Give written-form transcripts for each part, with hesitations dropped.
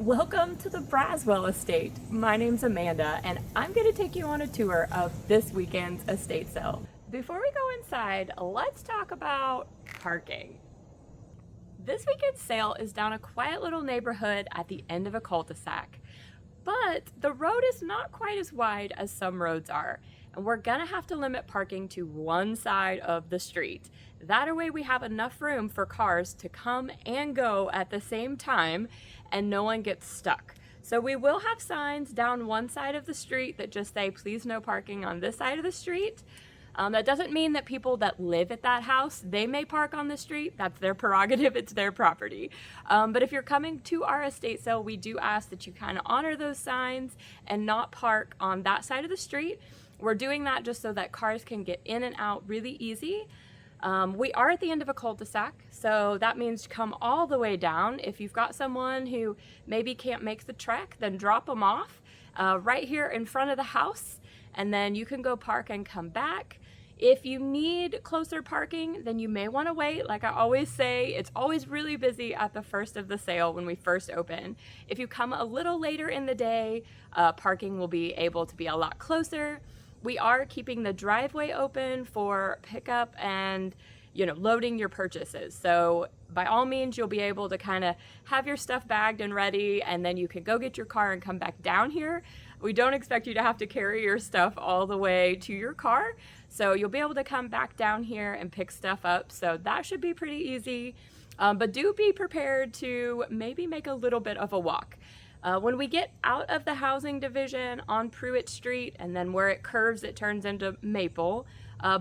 Welcome to the Braswell Estate. My name's Amanda and I'm going to take you on a tour of this weekend's estate sale. Before we go inside, let's talk about parking. This weekend's sale is down a quiet little neighborhood at the end of a cul-de-sac, but the road is not quite as wide as some roads are, and we're gonna have to limit parking to one side of the street. That way we have enough room for cars to come and go at the same time and no one gets stuck. So we will have signs down one side of the street that just say, please no parking on this side of the street. That doesn't mean that people that live at that house, they may park on the street. That's their prerogative, it's their property. But if you're coming to our estate sale, we do ask that you kind of honor those signs and not park on that side of the street. We're doing that just so that cars can get in and out really easy. We are at the end of a cul-de-sac, so that means come all the way down. If you've got someone who maybe can't make the trek, then drop them off right here in front of the house, and then you can go park and come back. If you need closer parking, then you may want to wait. Like I always say, it's always really busy at the first of the sale when we first open. If you come a little later in the day, parking will be able to be a lot closer. We are keeping the driveway open for pickup and, loading your purchases. So by all means, you'll be able to kind of have your stuff bagged and ready, and then you can go get your car and come back down here. We don't expect you to have to carry your stuff all the way to your car. So you'll be able to come back down here and pick stuff up. So that should be pretty easy. But do be prepared to maybe make a little bit of a walk. When we get out of the housing division on Prewitt Street, and then where it curves, it turns into Maple.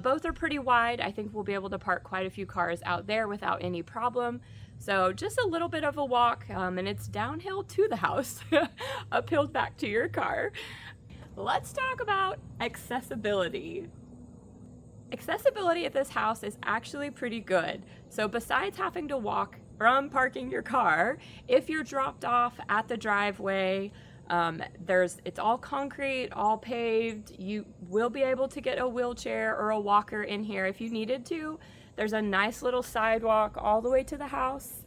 Both are pretty wide. I think we'll be able to park quite a few cars out there without any problem. So just a little bit of a walk, and it's downhill to the house, uphill back to your car. Let's talk about accessibility. Accessibility at this house is actually pretty good. So besides having to walk from parking your car, if you're dropped off at the driveway, it's all concrete, all paved. You will be able to get a wheelchair or a walker in here if you needed to. There's a nice little sidewalk all the way to the house.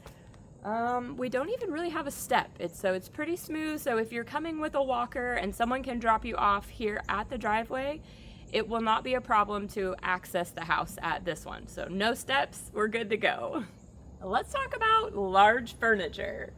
We don't even really have a step. It's pretty smooth. So if you're coming with a walker and someone can drop you off here at the driveway, it will not be a problem to access the house at this one. So no steps, we're good to go. Let's talk about large furniture.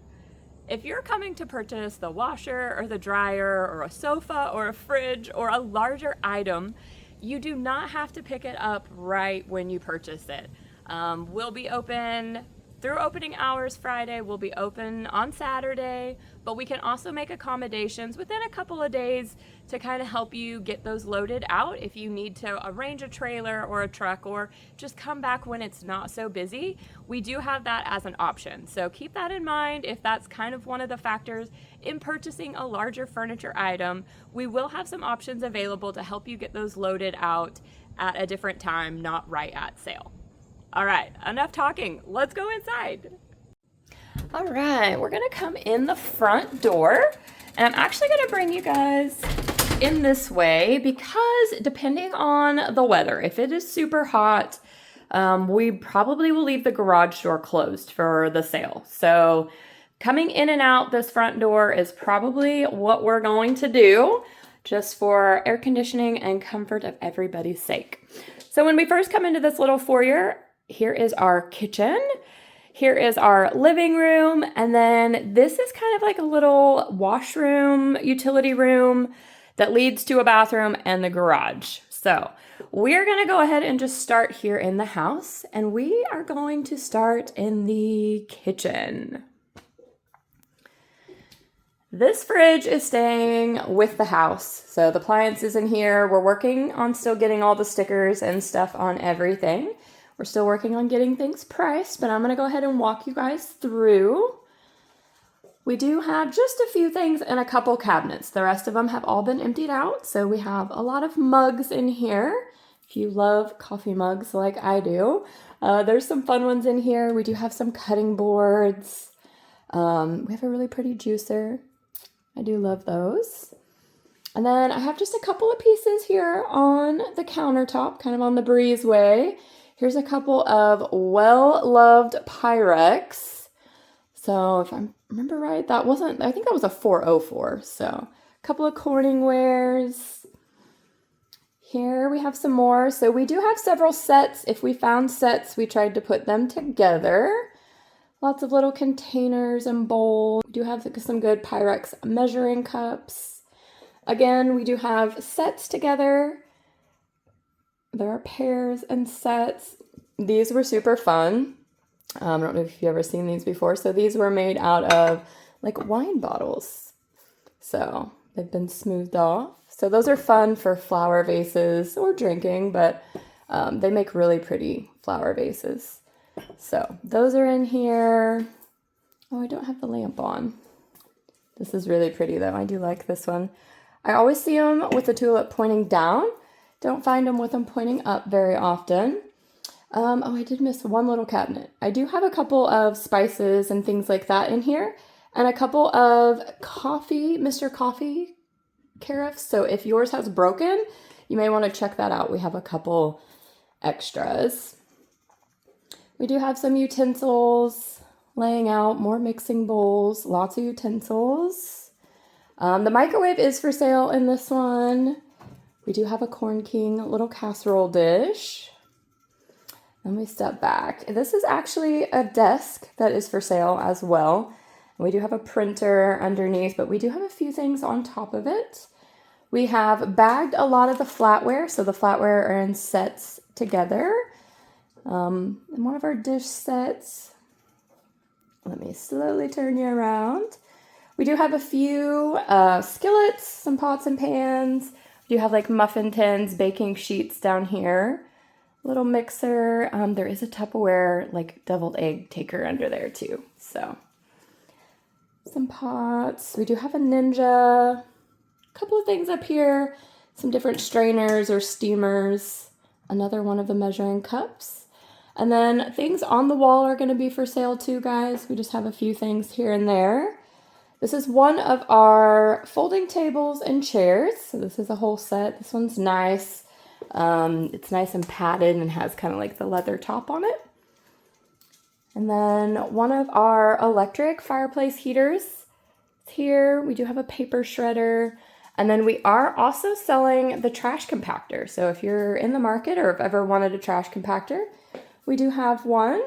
If you're coming to purchase the washer or the dryer or a sofa or a fridge or a larger item, you do not have to pick it up right when you purchase it. We'll be open through opening hours Friday. We'll be open on Saturday, but we can also make accommodations within a couple of days to kind of help you get those loaded out if you need to arrange a trailer or a truck or just come back when it's not so busy. We do have that as an option. So keep that in mind if that's kind of one of the factors in purchasing a larger furniture item. We will have some options available to help you get those loaded out at a different time, not right at sale. All right, enough talking. Let's go inside. All right, we're gonna come in the front door, and I'm actually gonna bring you guys in this way because depending on the weather, if it is super hot, we probably will leave the garage door closed for the sale. So coming in and out this front door is probably what we're going to do just for air conditioning and comfort of everybody's sake. So when we first come into this little foyer, here is our kitchen. Here is our living room. And then this is kind of like a little washroom, utility room that leads to a bathroom and the garage. So we're going to go ahead and just start here in the house. And we are going to start in the kitchen. This fridge is staying with the house. So the appliances in here, we're working on still getting all the stickers and stuff on everything. We're still working on getting things priced, but I'm going to go ahead and walk you guys through. We do have just a few things in a couple cabinets. The rest of them have all been emptied out. So we have a lot of mugs in here. If you love coffee mugs like I do, there's some fun ones in here. We do have some cutting boards. We have a really pretty juicer. I do love those. And then I have just a couple of pieces here on the countertop, kind of on the breezeway. Here's a couple of well-loved Pyrex. So if I remember right, I think that was a 404. So a couple of Corningwares. Here we have some more. So we do have several sets. If we found sets, we tried to put them together. Lots of little containers and bowls. We do have some good Pyrex measuring cups. Again, we do have sets together. There are pairs and sets. These were super fun. I don't know if you've ever seen these before. So these were made out of like wine bottles. So they've been smoothed off. So those are fun for flower vases or drinking, but they make really pretty flower vases. So those are in here. Oh, I don't have the lamp on. This is really pretty though. I do like this one. I always see them with the tulip pointing down. Don't find them with them pointing up very often. Oh, I did miss one little cabinet. I do have a couple of spices and things like that in here, and a couple of coffee, Mr. Coffee carafes. So if yours has broken, you may want to check that out. We have a couple extras. We do have some utensils laying out, more mixing bowls, lots of utensils. The microwave is for sale in this one. We do have a Corn King little casserole dish. Let me step back. This is actually a desk that is for sale as well. We do have a printer underneath, but we do have a few things on top of it. We have bagged a lot of the flatware, so the flatware are in sets together. And one of our dish sets, let me slowly turn you around. We do have a few skillets, some pots and pans. We do have like muffin tins, baking sheets down here. Little mixer. There is a Tupperware like deviled egg taker under there too. So some pots. We do have a Ninja. A couple of things up here. Some different strainers or steamers. Another one of the measuring cups. And then things on the wall are going to be for sale too, guys. We just have a few things here and there. This is one of our folding tables and chairs. So this is a whole set. This one's nice. It's nice and padded and has kind of like the leather top on it. And then one of our electric fireplace heaters is here. We do have a paper shredder. And then we are also selling the trash compactor. So if you're in the market or have ever wanted a trash compactor, we do have one.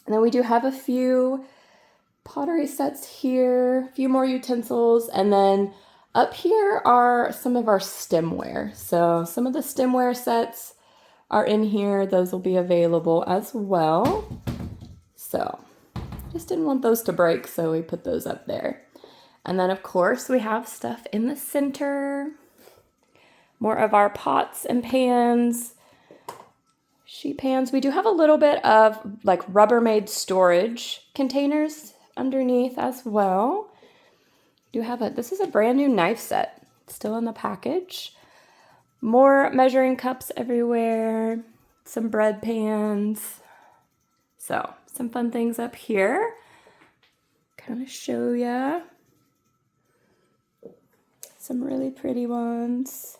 And then we do have a few pottery sets here, a few more utensils, and then up here are some of our stemware. So some of the stemware sets are in here. Those will be available as well. So just didn't want those to break, so we put those up there. And then of course we have stuff in the center. More of our pots and pans, sheet pans. We do have a little bit of like Rubbermaid storage containers underneath as well. This is a brand new knife set, still in the package. More measuring cups everywhere, some bread pans. So some fun things up here. Kind of show ya. Some really pretty ones.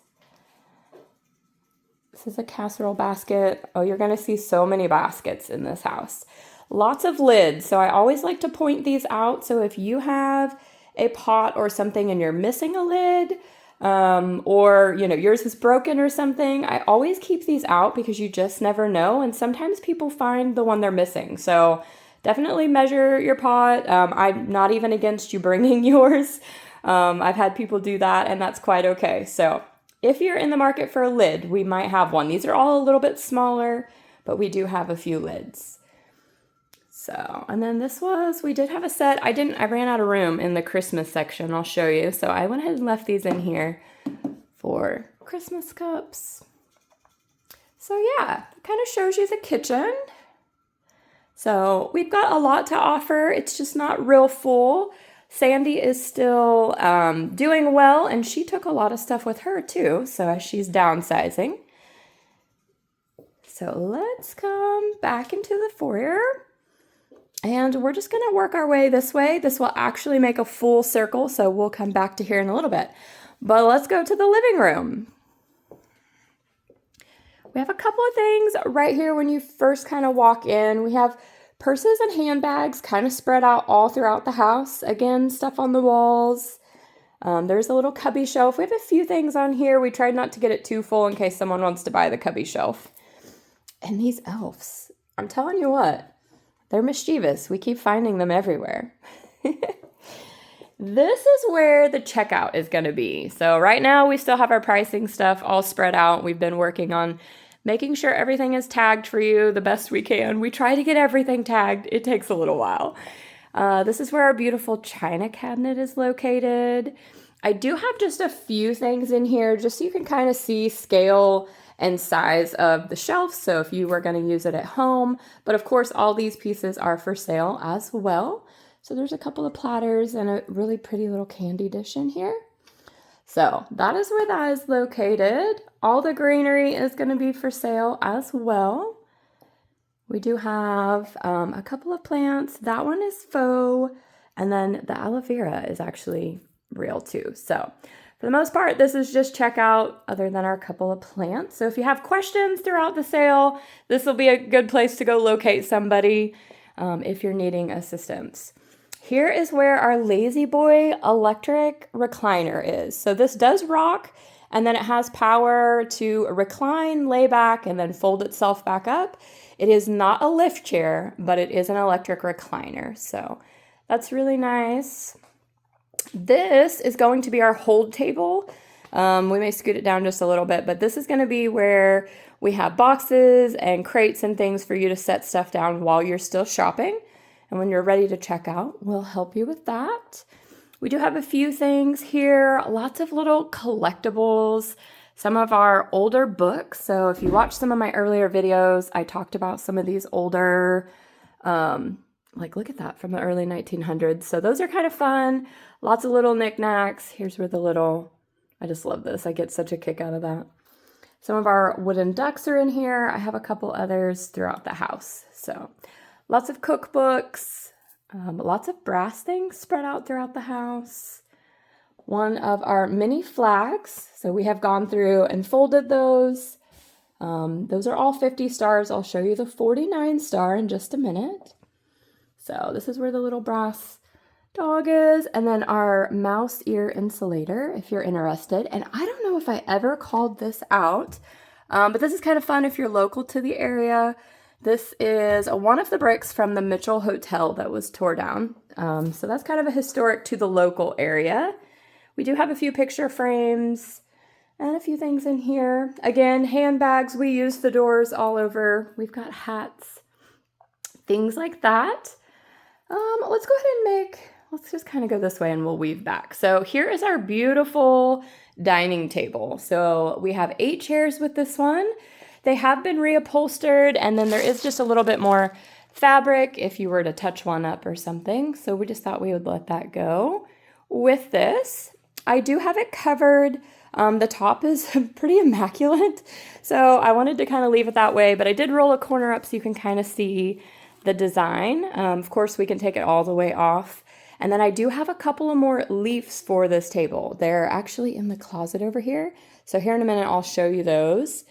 This is a casserole basket. Oh, you're gonna see so many baskets in this house. Lots of lids, so I always like to point these out. So if you have a pot or something and you're missing a lid, or yours is broken or something, I always keep these out because you just never know, and sometimes people find the one they're missing. So definitely measure your pot. I'm not even against you bringing yours. I've had people do that, and that's quite okay. So if you're in the market for a lid, we might have one. These are all a little bit smaller, but we do have a few lids. So, and then we did have a set. I ran out of room in the Christmas section. I'll show you. So I went ahead and left these in here for Christmas cups. So yeah, it kind of shows you the kitchen. So we've got a lot to offer. It's just not real full. Sandy is still doing well, and she took a lot of stuff with her too. So as she's downsizing. So let's come back into the foyer. And we're just going to work our way this way. This will actually make a full circle, so we'll come back to here in a little bit. But let's go to the living room. We have a couple of things right here when you first kind of walk in. We have purses and handbags kind of spread out all throughout the house. Again, stuff on the walls. There's a little cubby shelf. We have a few things on here. We tried not to get it too full in case someone wants to buy the cubby shelf. And these elves, I'm telling you what, they're mischievous. We keep finding them everywhere. This is where the checkout is going to be. So right now we still have our pricing stuff all spread out. We've been working on making sure everything is tagged for you the best we can. We try to get everything tagged. It takes a little while. This is where our beautiful china cabinet is located. I do have just a few things in here just so you can kind of see scale and size of the shelf. So if you were going to use it at home, but of course all these pieces are for sale as well. So there's a couple of platters and a really pretty little candy dish in here. So that is where that is located. All the greenery is going to be for sale as well. We do have a couple of plants. That one is faux, and then the aloe vera is actually real too. So for the most part, this is just checkout other than our couple of plants. So if you have questions throughout the sale, this will be a good place to go locate somebody if you're needing assistance. Here is where our Lazy Boy electric recliner is. So this does rock, and then it has power to recline, lay back, and then fold itself back up. It is not a lift chair, but it is an electric recliner. So that's really nice. This is going to be our hold table. We may scoot it down just a little bit, but this is going to be where we have boxes and crates and things for you to set stuff down while you're still shopping. And when you're ready to check out, we'll help you with that. We do have a few things here, lots of little collectibles, some of our older books. So if you watch some of my earlier videos, I talked about some of these older, look at that, from the early 1900s. So those are kind of fun. Lots of little knickknacks. Here's where I just love this. I get such a kick out of that. Some of our wooden ducks are in here. I have a couple others throughout the house. So lots of cookbooks, lots of brass things spread out throughout the house. One of our mini flags. So we have gone through and folded those. Those are all 50 stars. I'll show you the 49 star in just a minute. So this is where the little brass dog is. And then our mouse ear insulator, if you're interested. And I don't know if I ever called this out, but this is kind of fun if you're local to the area. This is one of the bricks from the Mitchell Hotel that was tore down. So that's kind of a historic to the local area. We do have a few picture frames and a few things in here. Again, handbags, we use the doors all over. We've got hats, things like that. Let's go ahead and let's just kind of go this way and we'll weave back. So here is our beautiful dining table. So we have 8 chairs with this one. They have been reupholstered, and then there is just a little bit more fabric if you were to touch one up or something. So we just thought we would let that go. With this, I do have it covered. The top is pretty immaculate, so I wanted to kind of leave it that way, but I did roll a corner up so you can kind of see the design. Of course, we can take it all the way off. And then I do have a couple of more leaves for this table. They're actually in the closet over here. So here in a minute, I'll show you those.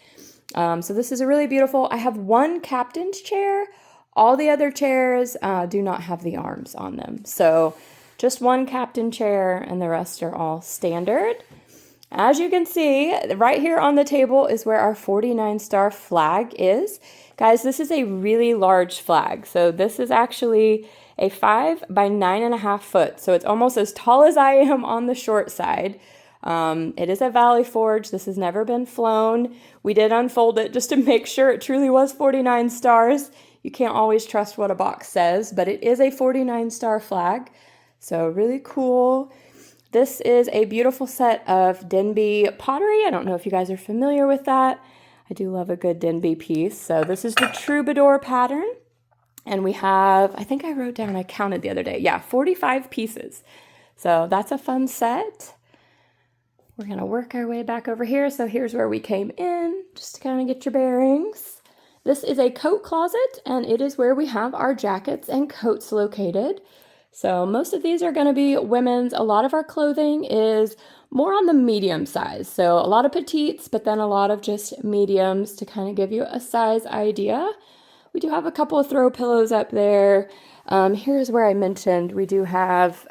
So this is a really beautiful, I have one captain's chair. All the other chairs do not have the arms on them. So just one captain chair and the rest are all standard. As you can see, right here on the table is where our 49 star flag is. Guys, this is a really large flag. So this is actually a 5 by 9.5 foot. So it's almost as tall as I am on the short side. It is a Valley Forge. This has never been flown. We did unfold it just to make sure it truly was 49 stars. You can't always trust what a box says, but it is a 49 star flag. So really cool. This is a beautiful set of Denby pottery. I don't know if you guys are familiar with that. I do love a good Denby piece. So this is the troubadour pattern. And we have, I think I wrote down, I counted the other day. Yeah, 45 pieces. So that's a fun set. We're going to work our way back over here. So here's where we came in, just to kind of get your bearings. This is a coat closet, and it is where we have our jackets and coats located. So most of these are going to be women's. A lot of our clothing is more on the medium size. So a lot of petites, but then a lot of just mediums to kind of give you a size idea. We do have a couple of throw pillows up there. Here's where I mentioned we do have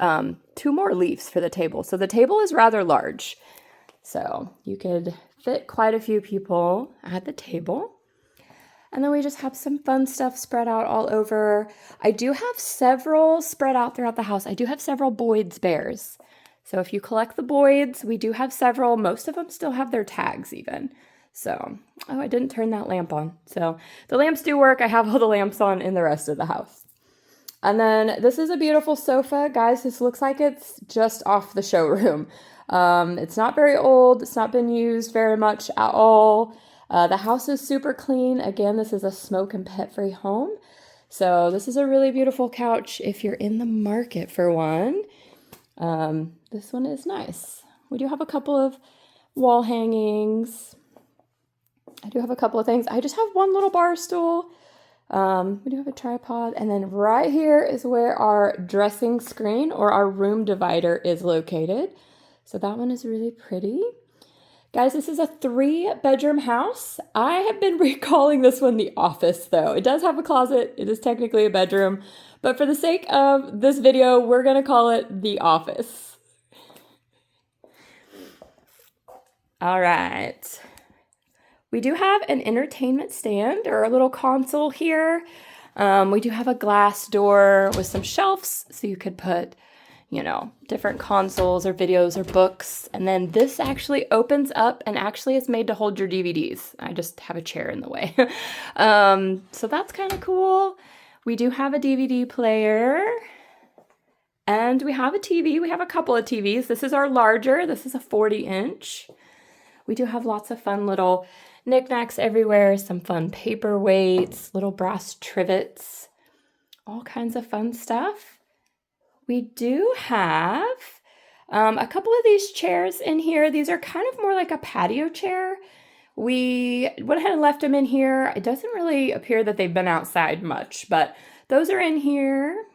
2 more leaves for the table. So the table is rather large. So you could fit quite a few people at the table. And then we just have some fun stuff spread out all over. I do have several spread out throughout the house. I do have several Boyd's bears. So if you collect the Boyds, we do have several. Most of them still have their tags even. So, oh, I didn't turn that lamp on. So the lamps do work. I have all the lamps on in the rest of the house. And then this is a beautiful sofa. Guys, this looks like it's just off the showroom. It's not very old. It's not been used very much at all. The house is super clean. Again, this is a smoke and pet-free home. So this is a really beautiful couch if you're in the market for one. This one is nice. We do have a couple of wall hangings. I do have a couple of things. I just have one little bar stool. We do have a tripod. And then right here is where our dressing screen or our room divider is located. So that one is really pretty. Guys, this is a 3-bedroom house. I have been calling this one the office though. It does have a closet. It is technically a bedroom. But for the sake of this video, we're going to call it the office. All right. We do have an entertainment stand or a little console here. We do have a glass door with some shelves so you could put, you know, different consoles or videos or books. And then this actually opens up and actually is made to hold your DVDs. I just have a chair in the way. So that's kind of cool. We do have a DVD player and we have a TV. We have a couple of TVs. This is our larger. This is a 40-inch. We do have lots of fun little knickknacks everywhere, some fun paperweights, little brass trivets, all kinds of fun stuff. We do have a couple of these chairs in here. These are kind of more like a patio chair. We went ahead and left them in here. It doesn't really appear that they've been outside much, but those are in here.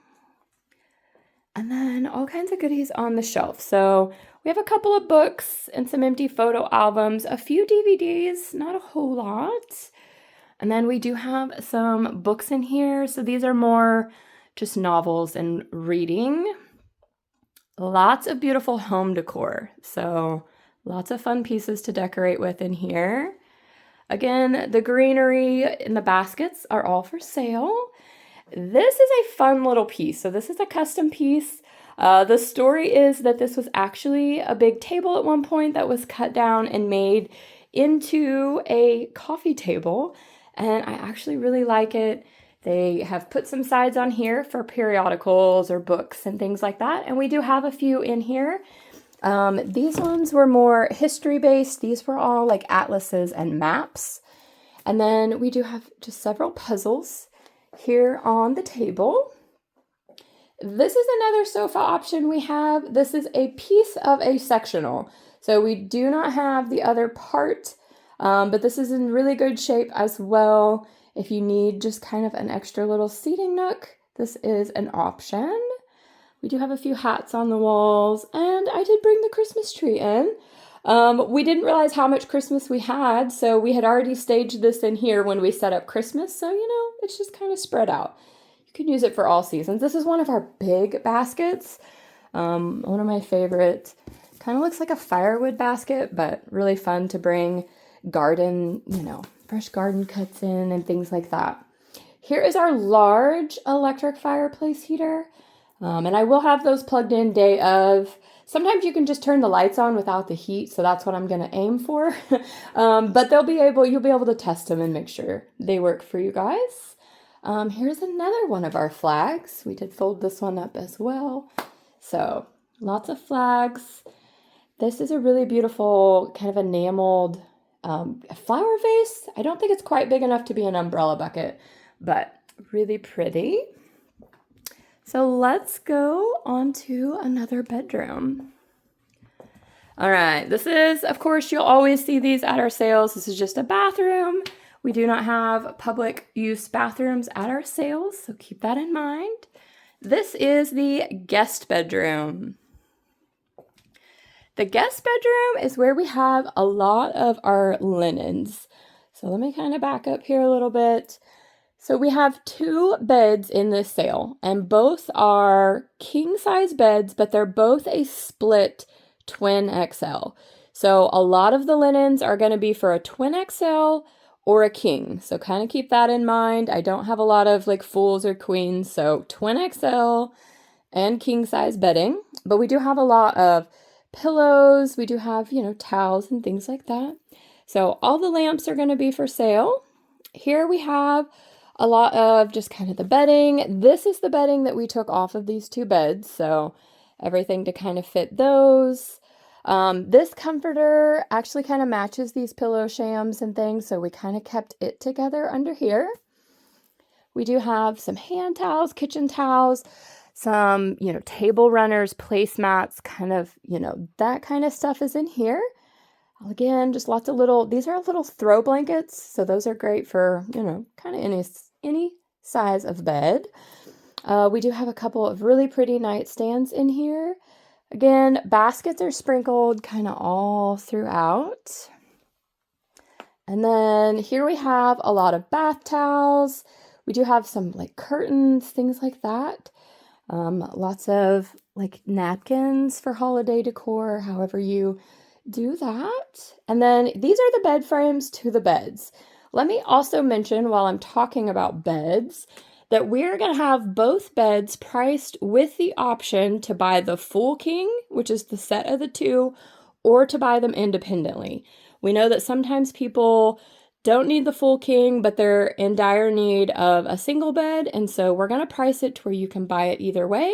And then all kinds of goodies on the shelf. So we have a couple of books and some empty photo albums, a few DVDs, not a whole lot. And then we do have some books in here. So these are more just novels and reading. Lots of beautiful home decor. So lots of fun pieces to decorate with in here. Again, the greenery in the baskets are all for sale. This is a fun little piece. So this is a custom piece. The story is that this was actually a big table at one point that was cut down and made into a coffee table. And I actually really like it. They have put some sides on here for periodicals or books and things like that. And we do have a few in here. These ones were more history based. These were all like atlases and maps. And then we do have just several puzzles here on the table. This is another sofa option we have. This is a piece of a sectional. So we do not have the other part, but this is in really good shape as well. If you need just kind of an extra little seating nook, this is an option. We do have a few hats on the walls, and I did bring the Christmas tree in. We didn't realize how much Christmas we had, so we had already staged this in here when we set up Christmas, so you know, it's just kind of spread out. You can use it for all seasons. This is one of our big baskets, one of my favorites. Kind of looks like a firewood basket, but really fun to bring garden, you know, fresh garden cuts in and things like that. Here is our large electric fireplace heater. And I will have those plugged in day of. Sometimes you can just turn the lights on without the heat, so that's what I'm going to aim for. But you'll be able to test them and make sure they work for you guys. Here's another one of our flags. We did fold this one up as well. So lots of flags. This is a really beautiful kind of enameled flower vase. I don't think it's quite big enough to be an umbrella bucket, but really pretty. So let's go on to another bedroom. All right, this is, of course, you'll always see these at our sales. This is just a bathroom. We do not have public use bathrooms at our sales, so keep that in mind. This is the guest bedroom. The guest bedroom is where we have a lot of our linens. So let me kind of back up here a little bit. So we have two beds in this sale, and both are king size beds, but they're both a split twin XL. So a lot of the linens are going to be for a twin XL or a king. So kind of keep that in mind. I don't have a lot of like fulls or queens, so twin XL and king size bedding, but we do have a lot of pillows. We do have, towels and things like that. So all the lamps are going to be for sale. Here we have a lot of just kind of the bedding. This is the bedding that we took off of these two beds, so everything to kind of fit those. This comforter actually kind of matches these pillow shams and things, so we kind of kept it together under here. We do have some hand towels, kitchen towels, some, table runners, placemats, kind of, that kind of stuff is in here. Again, just lots of these are little throw blankets, so those are great for, kind of any size of bed. We do have a couple of really pretty nightstands in here. Again, baskets are sprinkled kind of all throughout. And then here we have a lot of bath towels. We do have some like curtains, things like that. Lots of like napkins for holiday decor, however you do that. And then these are the bed frames to the beds. Let me also mention while I'm talking about beds that we're going to have both beds priced with the option to buy the full king, which is the set of the two, or to buy them independently. We know that sometimes people don't need the full king, but they're in dire need of a single bed, and so we're going to price it to where you can buy it either way.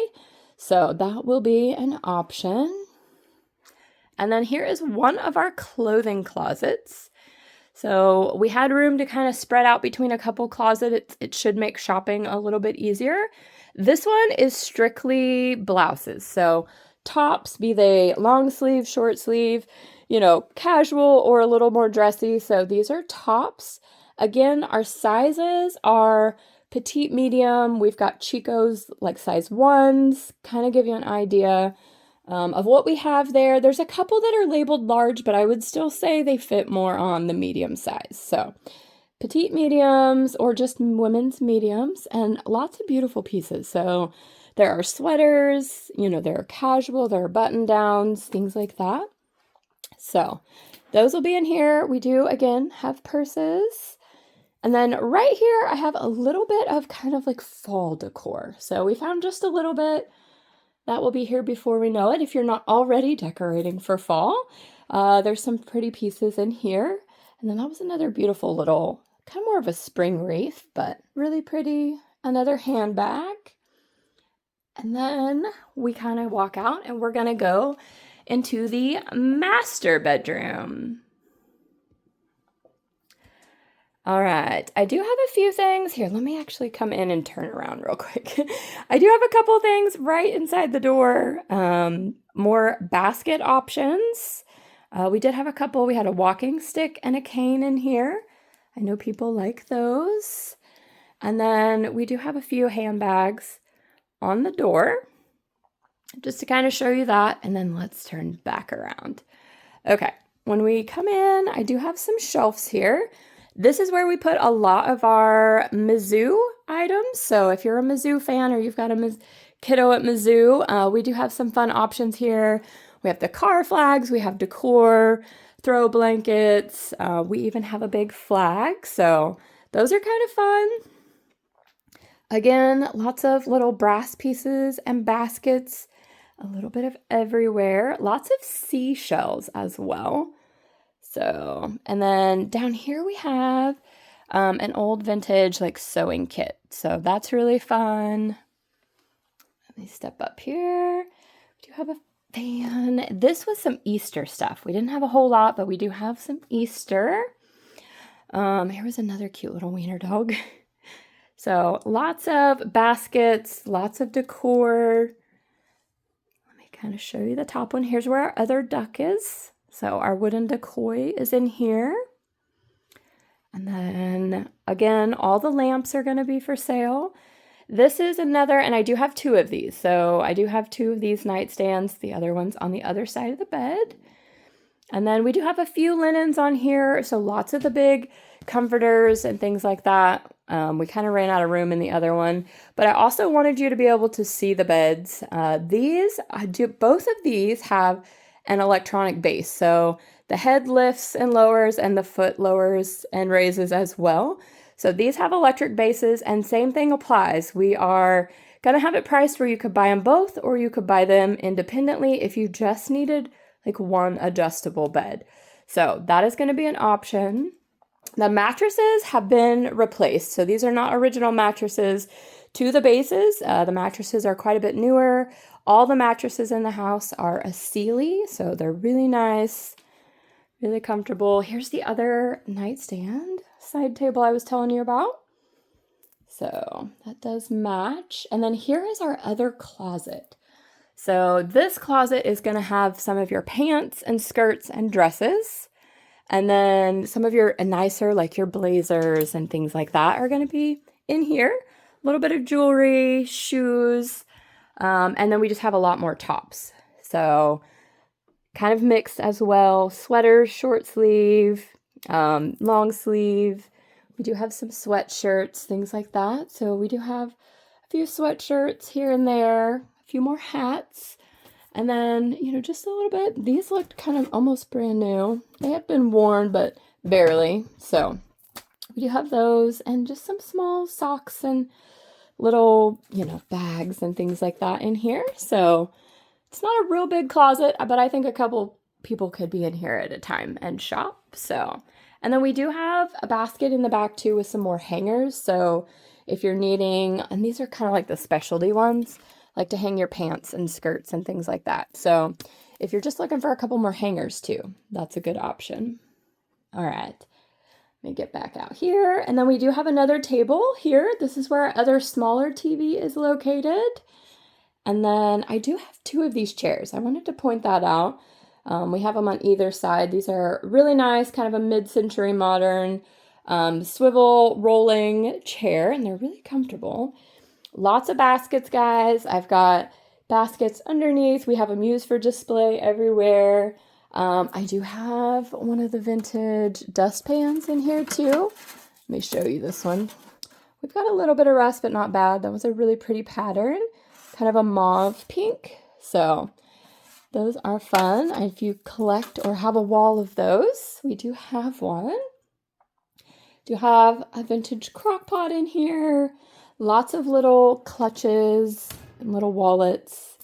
So that will be an option. And then here is one of our clothing closets. So we had room to kind of spread out between a couple closets. It should make shopping a little bit easier. This one is strictly blouses. So tops, be they long sleeve, short sleeve, casual or a little more dressy. So these are tops. Again, our sizes are petite, medium. We've got Chicos like size 1s, kind of give you an idea of what we have there. There's a couple that are labeled large, but I would still say they fit more on the medium size. So petite mediums or just women's mediums, and lots of beautiful pieces. So there are sweaters, there are casual, there are button downs, things like that. So those will be in here. We do, again, have purses. And then right here, I have a little bit of kind of like fall decor. So we found just a little bit. That will be here before we know it. If you're not already decorating for fall, there's some pretty pieces in here. And then that was another beautiful little, kind of more of a spring wreath, but really pretty. Another handbag. And then we kind of walk out and we're going to go into the master bedroom. All right, I do have a few things here. Let me actually come in and turn around real quick. I do have a couple things right inside the door. More basket options. We did have a couple. We had a walking stick and a cane in here. I know people like those. And then we do have a few handbags on the door, just to kind of show you that. And then let's turn back around. Okay, when we come in, I do have some shelves here. This is where we put a lot of our Mizzou items. So if you're a Mizzou fan or you've got a kiddo at Mizzou, we do have some fun options here. We have the car flags, we have decor, throw blankets, we even have a big flag. So those are kind of fun. Again, lots of little brass pieces and baskets, a little bit of everywhere. Lots of seashells as well. So, and then down here we have an old vintage like sewing kit. So that's really fun. Let me step up here. We do have a fan. This was some Easter stuff. We didn't have a whole lot, but we do have some Easter. Here was another cute little wiener dog. So lots of baskets, lots of decor. Let me kind of show you the top one. Here's where our other duck is. So our wooden decoy is in here. And then again, all the lamps are going to be for sale. This is another, and I do have two of these. So I do have two of these nightstands. The other one's on the other side of the bed. And then we do have a few linens on here. So lots of the big comforters and things like that. We kind of ran out of room in the other one, but I also wanted you to be able to see the beds. Both of these have an electronic base. So the head lifts and lowers and the foot lowers and raises as well. So these have electric bases, and same thing applies. We are going to have it priced where you could buy them both, or you could buy them independently if you just needed like one adjustable bed. So that is going to be an option. The mattresses have been replaced. So these are not original mattresses to the bases. The mattresses are quite a bit newer. All the mattresses in the house are a Sealy, so they're really nice, really comfortable. Here's the other nightstand side table I was telling you about. So that does match. And then here is our other closet. So this closet is going to have some of your pants and skirts and dresses. And then some of your nicer, like your blazers and things like that are going to be in here. A little bit of jewelry, shoes, and then we just have a lot more tops. So kind of mixed as well. Sweaters, short sleeve, long sleeve. We do have some sweatshirts, things like that. So we do have a few sweatshirts here and there, a few more hats. And then, just a little bit. These looked kind of almost brand new. They have been worn, but barely. So we do have those, and just some small socks and little, bags and things like that in here. So it's not a real big closet, but I think a couple people could be in here at a time and shop. So, and then we do have a basket in the back too with some more hangers. So if you're needing, and these are kind of like the specialty ones, like to hang your pants and skirts and things like that. So if you're just looking for a couple more hangers too, that's a good option. All right, let me get back out here. And then we do have another table here. This is where our other smaller TV is located. And then I do have two of these chairs. I wanted to point that out. We have them on either side. These are really nice, kind of a mid-century modern swivel rolling chair, and they're really comfortable. Lots of baskets, guys. I've got baskets underneath. We have them used for display everywhere. I do have one of the vintage dustpans in here too. Let me show you this one. We've got a little bit of rust, but not bad. That was a really pretty pattern, kind of a mauve pink. So those are fun. If you collect or have a wall of those, we do have one. Do have a vintage crock pot in here. Lots of little clutches and little wallets.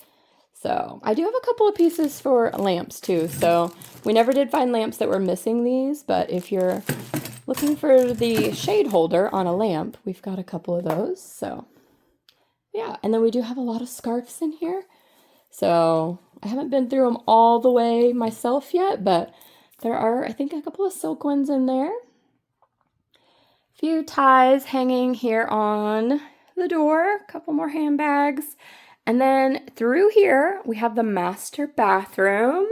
So I do have a couple of pieces for lamps too. So we never did find lamps that were missing these, but if you're looking for the shade holder on a lamp, we've got a couple of those. So yeah, and then we do have a lot of scarves in here. So I haven't been through them all the way myself yet, but there are, I think, a couple of silk ones in there. Few ties hanging here on the door, a couple more handbags. And then through here, we have the master bathroom.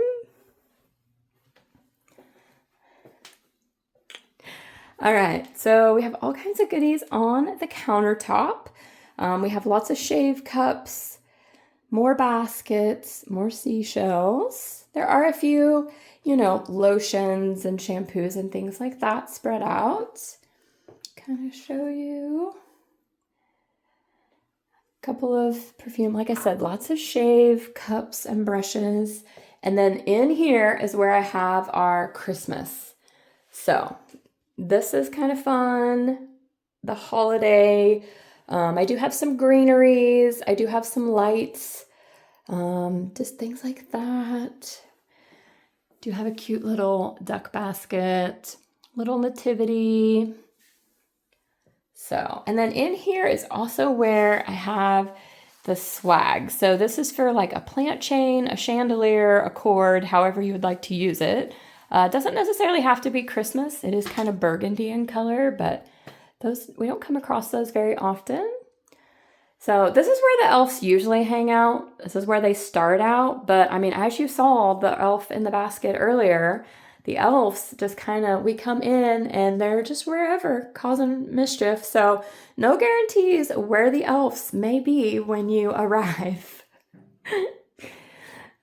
All right, so we have all kinds of goodies on the countertop. We have lots of shave cups, more baskets, more seashells. There are a few, lotions and shampoos and things like that spread out. Kind of show you a couple of perfume. Like I said, lots of shave cups and brushes. And then in here is where I have our Christmas. So this is kind of fun. The holiday. I do have some greeneries. I do have some lights. Just things like that. Do have a cute little duck basket. Little nativity. So, and then in here is also where I have the swag. So this is for like a plant chain, a chandelier, a cord, however you would like to use it. It doesn't necessarily have to be Christmas. It is kind of burgundy in color, but those, we don't come across those very often. So this is where the elves usually hang out. This is where they start out. But I mean, as you saw the elf in the basket earlier, the elves just we come in and they're just wherever causing mischief. So no guarantees where the elves may be when you arrive.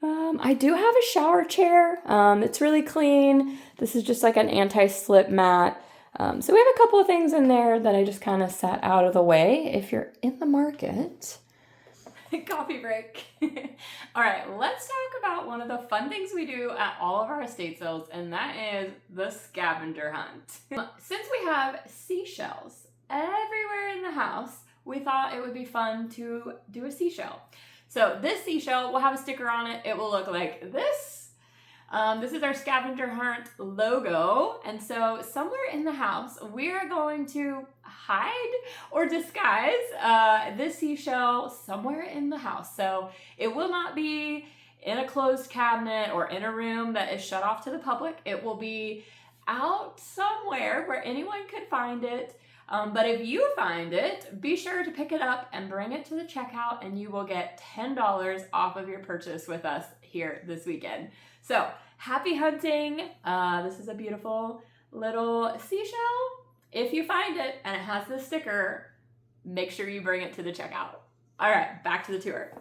I do have a shower chair. It's really clean. This is just like an anti-slip mat. So we have a couple of things in there that I just kind of set out of the way if you're in the market. Coffee break. All right, let's talk about one of the fun things we do at all of our estate sales, and that is the scavenger hunt. Since we have seashells everywhere in the house, we thought it would be fun to do a seashell. So this seashell will have a sticker on it. It will look like this. This is our Scavenger Hunt logo, and so somewhere in the house we are going to hide or disguise this seashell somewhere in the house. So it will not be in a closed cabinet or in a room that is shut off to the public. It will be out somewhere where anyone could find it. But if you find it, be sure to pick it up and bring it to the checkout, and you will get $10 off of your purchase with us here this weekend. So happy hunting. This is a beautiful little seashell. If you find it and it has this sticker, make sure you bring it to the checkout. All right, back to the tour.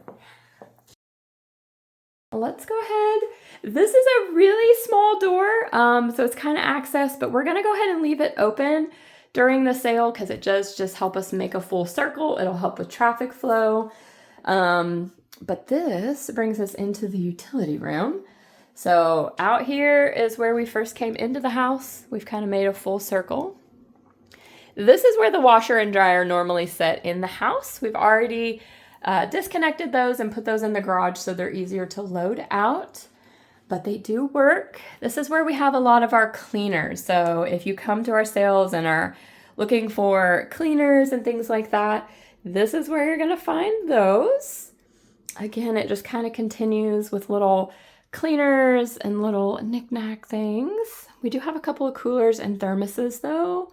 Let's go ahead. This is a really small door, so it's kind of access, but we're gonna go ahead and leave it open during the sale because it does just help us make a full circle. It'll help with traffic flow. But this brings us into the utility room. So out here is where we first came into the house. We've kind of made a full circle. This is where the washer and dryer normally sit in the house. We've already disconnected those and put those in the garage so they're easier to load out, but they do work. This is where we have a lot of our cleaners. So if you come to our sales and are looking for cleaners and things like that, this is where you're gonna find those. Again, it just kind of continues with little cleaners and little knick-knack things. We do have a couple of coolers and thermoses though.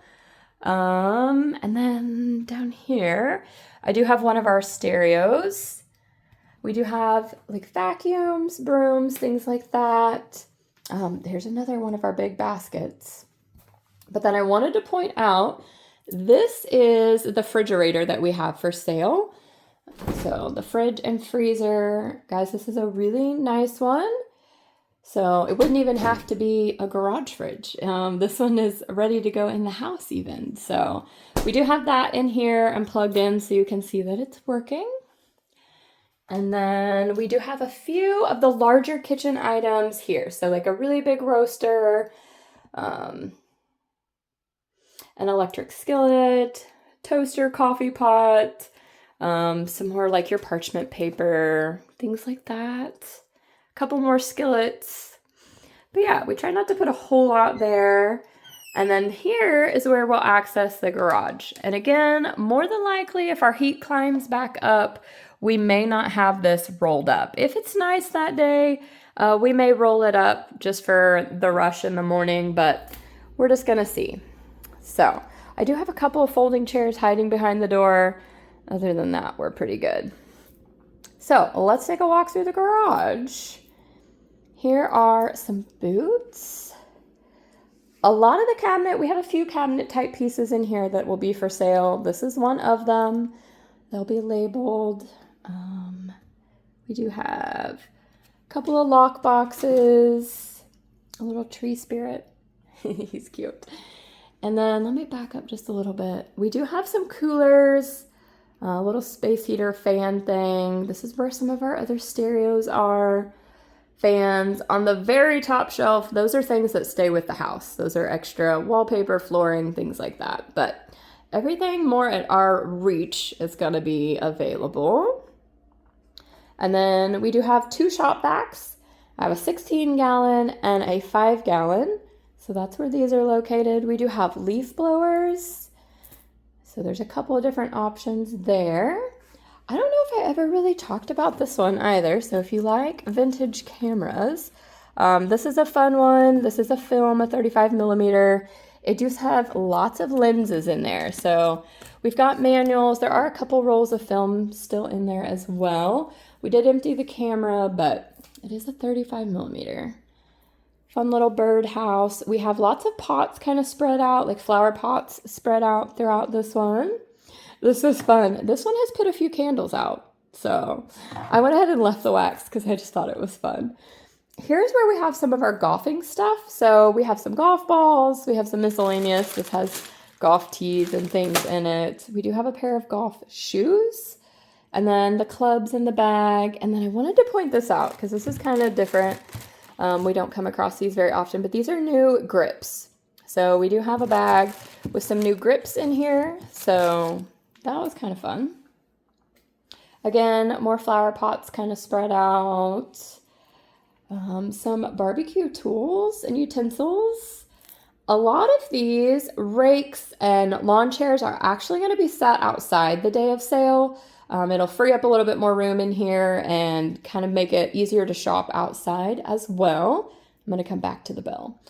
And then down here, I do have one of our stereos. We do have like vacuums, brooms, things like that. There's another one of our big baskets. But then I wanted to point out, this is the refrigerator that we have for sale. So the fridge and freezer, guys, this is a really nice one. So it wouldn't even have to be a garage fridge. This one is ready to go in the house even. So we do have that in here and plugged in so you can see that it's working. And then we do have a few of the larger kitchen items here. So like a really big roaster, an electric skillet, toaster, coffee pot, some more like your parchment paper, things like that. Couple more skillets. But yeah, we try not to put a whole lot there. And then here is where we'll access the garage. And again, more than likely, if our heat climbs back up, we may not have this rolled up. If it's nice that day, we may roll it up just for the rush in the morning, but we're just gonna see. So I do have a couple of folding chairs hiding behind the door. Other than that, we're pretty good. So let's take a walk through the garage. Here are some boots. A lot of the cabinet, we have a few cabinet type pieces in here that will be for sale. This is one of them. They'll be labeled. We do have a couple of lock boxes, a little tree spirit. He's cute. And then let me back up just a little bit. We do have some coolers, a little space heater fan thing. This is where some of our other stereos are. Fans. On the very top shelf, those are things that stay with the house. Those are extra wallpaper, flooring, things like that. But everything more at our reach is going to be available. And then we do have two shop vacs. I have a 16-gallon and a 5-gallon. So that's where these are located. We do have leaf blowers. So there's a couple of different options there. I don't know if I ever really talked about this one either. So if you like vintage cameras, this is a fun one. This is a film, a 35 millimeter. It does have lots of lenses in there. So we've got manuals. There are a couple rolls of film still in there as well. We did empty the camera, but it is a 35 millimeter. Fun little birdhouse. We have lots of pots kind of spread out, like flower pots spread out throughout this one. This was fun. This one has put a few candles out. So I went ahead and left the wax because I just thought it was fun. here's where we have some of our golfing stuff. So we have some golf balls, we have some miscellaneous. This has golf tees and things in it. We do have a pair of golf shoes, and then the clubs in the bag. And then I wanted to point this out because this is kind of different. We don't come across these very often, but these are new grips. So we do have a bag with some new grips in here. So that was kind of fun. Again, more flower pots kind of spread out. Some barbecue tools and utensils. A lot of these rakes and lawn chairs are actually going to be set outside the day of sale. It'll free up a little bit more room in here and kind of make it easier to shop outside as well. I'm going to come back to the bell.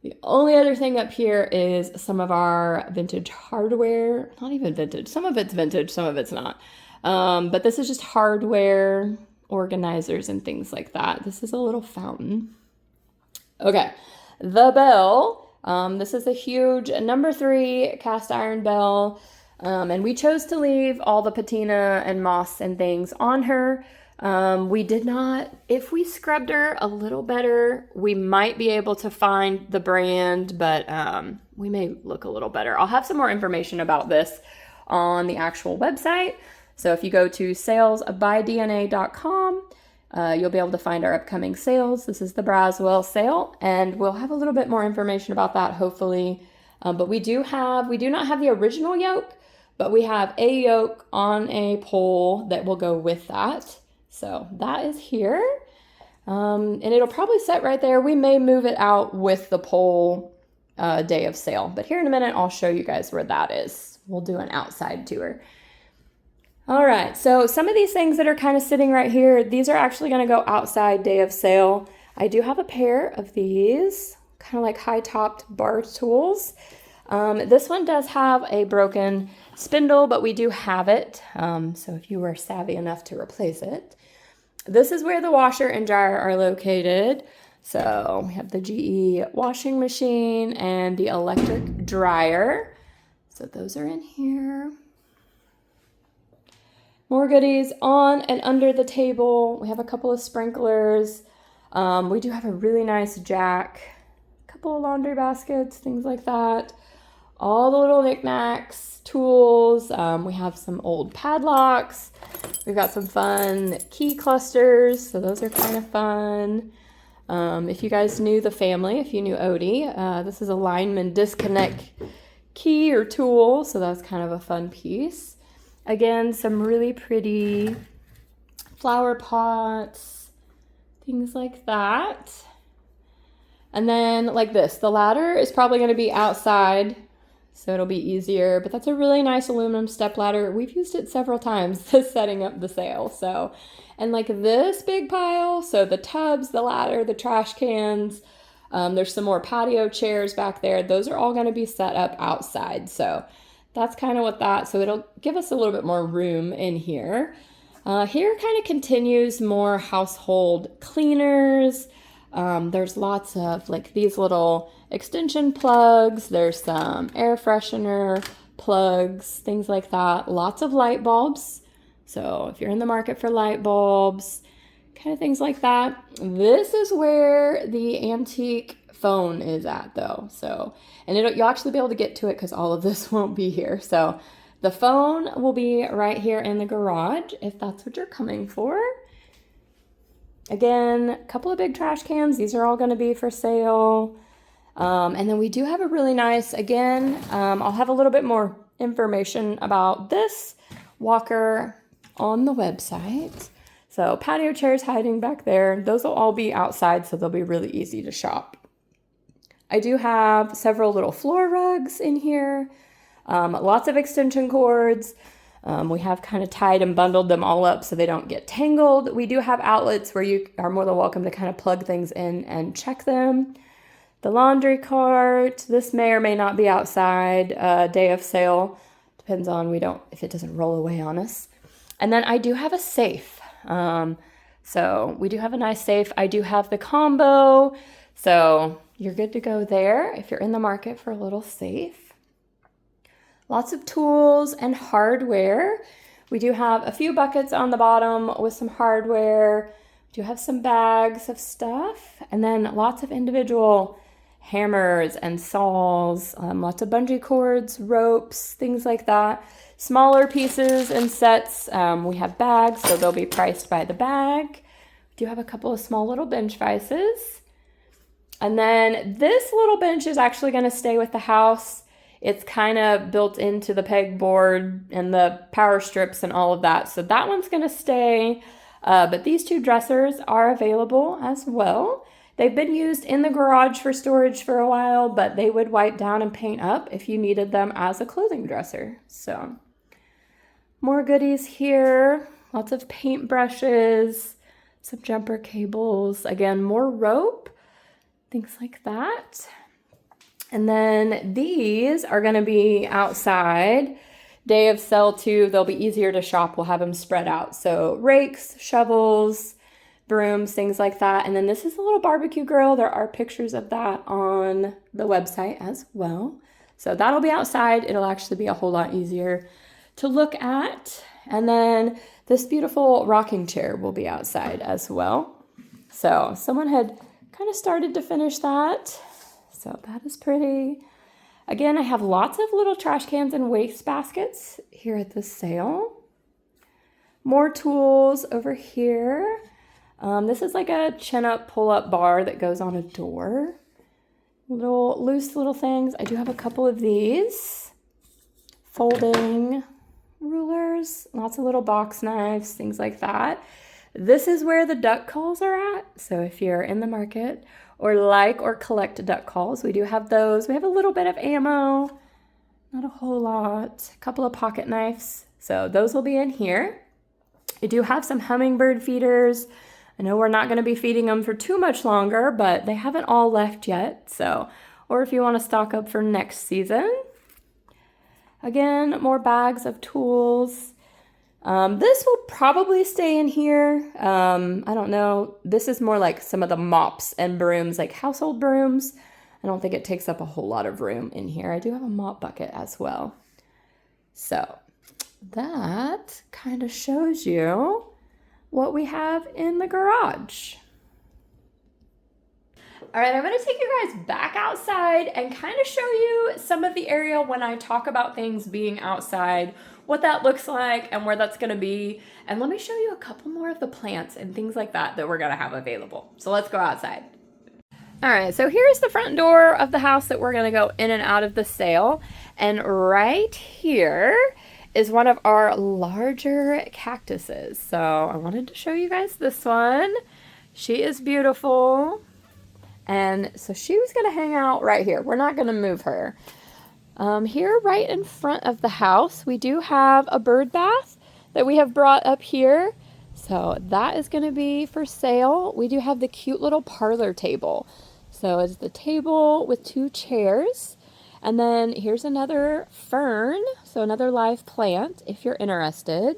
The only other thing up here is some of our vintage hardware. Not even vintage. Some of it's vintage, some of it's not. But this is just hardware, organizers, and things like that. This is a little fountain. Okay, the bell. This is a huge number 3 cast iron bell. And we chose to leave all the patina and moss and things on her. We did not, if we scrubbed her a little better, we might be able to find the brand, but we may look a little better. I'll have some more information about this on the actual website. So if you go to salesbydna.com, you'll be able to find our upcoming sales. This is the Braswell sale, and we'll have a little bit more information about that, hopefully. But we do not have the original yoke, but we have a yoke on a pole that will go with that. So that is here. And it'll probably set right there. We may move it out with the pole day of sale. But here in a minute, I'll show you guys where that is. We'll do an outside tour. All right, so some of these things that are kind of sitting right here, these are actually going to go outside day of sale. I do have a pair of these, kind of like high-topped bar tools. This one does have a broken spindle, but we do have it, so if you were savvy enough to replace it. This is where the washer and dryer are located. So we have the GE washing machine and the electric dryer. So those are in here. More goodies on and under the table. We have a couple of sprinklers. We do have a really nice jack, a couple of laundry baskets, things like that. All the little knickknacks, tools. We have some old padlocks. We've got some fun key clusters, so those are kind of fun. If you guys knew the family, if you knew Odie, this is a lineman disconnect key or tool, so that's kind of a fun piece. Again, some really pretty flower pots, things like that. And then like this, the ladder is probably going to be outside, so it'll be easier, but that's a really nice aluminum step ladder. We've used it several times setting up the sale. So, and like this big pile, so the tubs, the ladder, the trash cans, there's some more patio chairs back there. Those are all going to be set up outside. So that's kind of what that, so it'll give us a little bit more room in here. Here kind of continues more household cleaners. There's lots of like these little extension plugs. There's some air freshener plugs, things like that. Lots of light bulbs. So if you're in the market for light bulbs, kind of things like that. This is where the antique phone is at though. So, and you'll actually be able to get to it because all of this won't be here. So the phone will be right here in the garage if that's what you're coming for. Again, a couple of big trash cans. These are all going to be for sale. And then we do have a really nice, again, I'll have a little bit more information about this walker on the website. So patio chairs hiding back there. Those will all be outside, so they'll be really easy to shop. I do have several little floor rugs in here. Lots of extension cords. We have kind of tied and bundled them all up so they don't get tangled. We do have outlets where you are more than welcome to kind of plug things in and check them. The laundry cart. This may or may not be outside day of sale. Depends on if it doesn't roll away on us. And then I do have a safe. So we do have a nice safe. I do have the combo. So you're good to go there if you're in the market for a little safe. Lots of tools and hardware. We do have a few buckets on the bottom with some hardware, Do have some bags of stuff, and then lots of individual hammers and saws, lots of bungee cords, ropes, things like that. Smaller pieces and sets. We have bags, so they'll be priced by the bag. We do have a couple of small little bench vices. And then this little bench is actually going to stay with the house. It's kind of built into the pegboard and the power strips and all of that. So that one's going to stay. But these two dressers are available as well. They've been used in the garage for storage for a while, but they would wipe down and paint up if you needed them as a clothing dresser. So more goodies here. Lots of paint brushes, some jumper cables. Again, more rope, things like that. And then these are going to be outside. Day of sale too, they'll be easier to shop. We'll have them spread out. So rakes, shovels, brooms, things like that. And then this is a little barbecue grill. There are pictures of that on the website as well. So that'll be outside. It'll actually be a whole lot easier to look at. And then this beautiful rocking chair will be outside as well. So someone had kind of started to finish that. So that is pretty. Again, I have lots of little trash cans and waste baskets here at this sale. More tools over here. This is like a chin-up, pull-up bar that goes on a door. Little loose little things. I do have a couple of these. Folding rulers, lots of little box knives, things like that. This is where the duck calls are at. So if you're in the market or like or collect duck calls, we do have those. We have a little bit of ammo, not a whole lot. A couple of pocket knives. So those will be in here. I do have some hummingbird feeders. I know we're not going to be feeding them for too much longer, but they haven't all left yet. So, or if you want to stock up for next season. Again, more bags of tools. This will probably stay in here. I don't know. This is more like some of the mops and brooms, like household brooms. I don't think it takes up a whole lot of room in here. I do have a mop bucket as well. So that kind of shows you what we have in the garage. All right, I'm going to take you guys back outside and kind of show you some of the area when I talk about things being outside, what that looks like and where that's going to be. And let me show you a couple more of the plants and things like that that we're going to have available. So let's go outside. All right, so here's the front door of the house that we're going to go in and out of the sale. And right here is one of our larger cactuses. So I wanted to show you guys this one. She is beautiful. And so she was going to hang out right here. We're not going to move her. Here right in front of the house, we do have a bird bath that we have brought up here. So that is going to be for sale. We do have the cute little parlor table. So it's the table with 2 chairs. And then here's another fern, so another live plant if you're interested.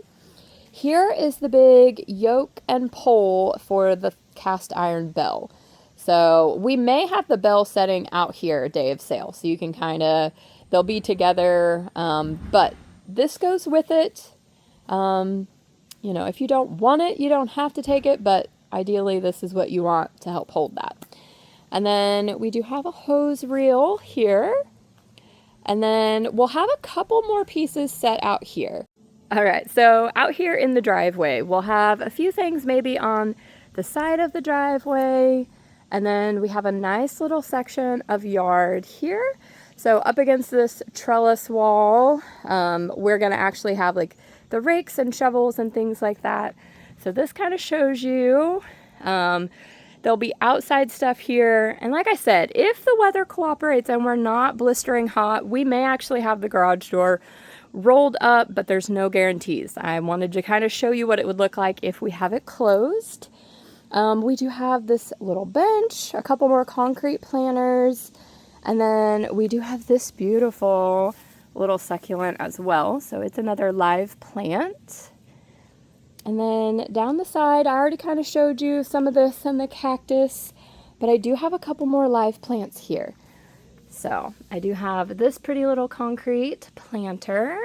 Here is the big yoke and pole for the cast iron bell. So we may have the bell setting out here day of sale, so you can kind of, they'll be together, but this goes with it. You know, if you don't want it, you don't have to take it, but ideally this is what you want to help hold that. And then we do have a hose reel here. And then we'll have a couple more pieces set out here. All right, so out here in the driveway, we'll have a few things maybe on the side of the driveway. And then we have a nice little section of yard here. So up against this trellis wall, we're gonna actually have like the rakes and shovels and things like that. So this kind of shows you, there'll be outside stuff here. And like I said, if the weather cooperates and we're not blistering hot, we may actually have the garage door rolled up, but there's no guarantees. I wanted to kind of show you what it would look like if we have it closed. We do have this little bench, a couple more concrete planters, and then we do have this beautiful little succulent as well. So it's another live plant. And then down the side, I already kind of showed you some of this and the cactus, but I do have a couple more live plants here. So I do have this pretty little concrete planter.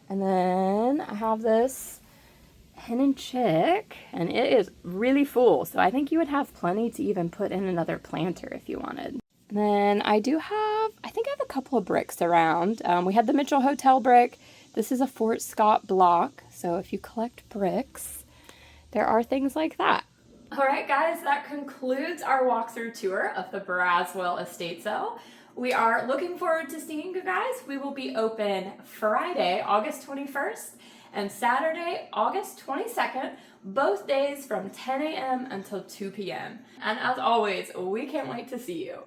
And then I have this pin and chick, and it is really full. So I think you would have plenty to even put in another planter if you wanted. And then I think I have a couple of bricks around. We had the Mitchell Hotel brick. This is a Fort Scott block. So if you collect bricks, there are things like that. All right, guys, that concludes our walkthrough tour of the Braswell estate sale. We are looking forward to seeing you guys. We will be open Friday, August 21st, and Saturday, August 22nd, both days from 10 a.m. until 2 p.m. And as always, we can't wait to see you.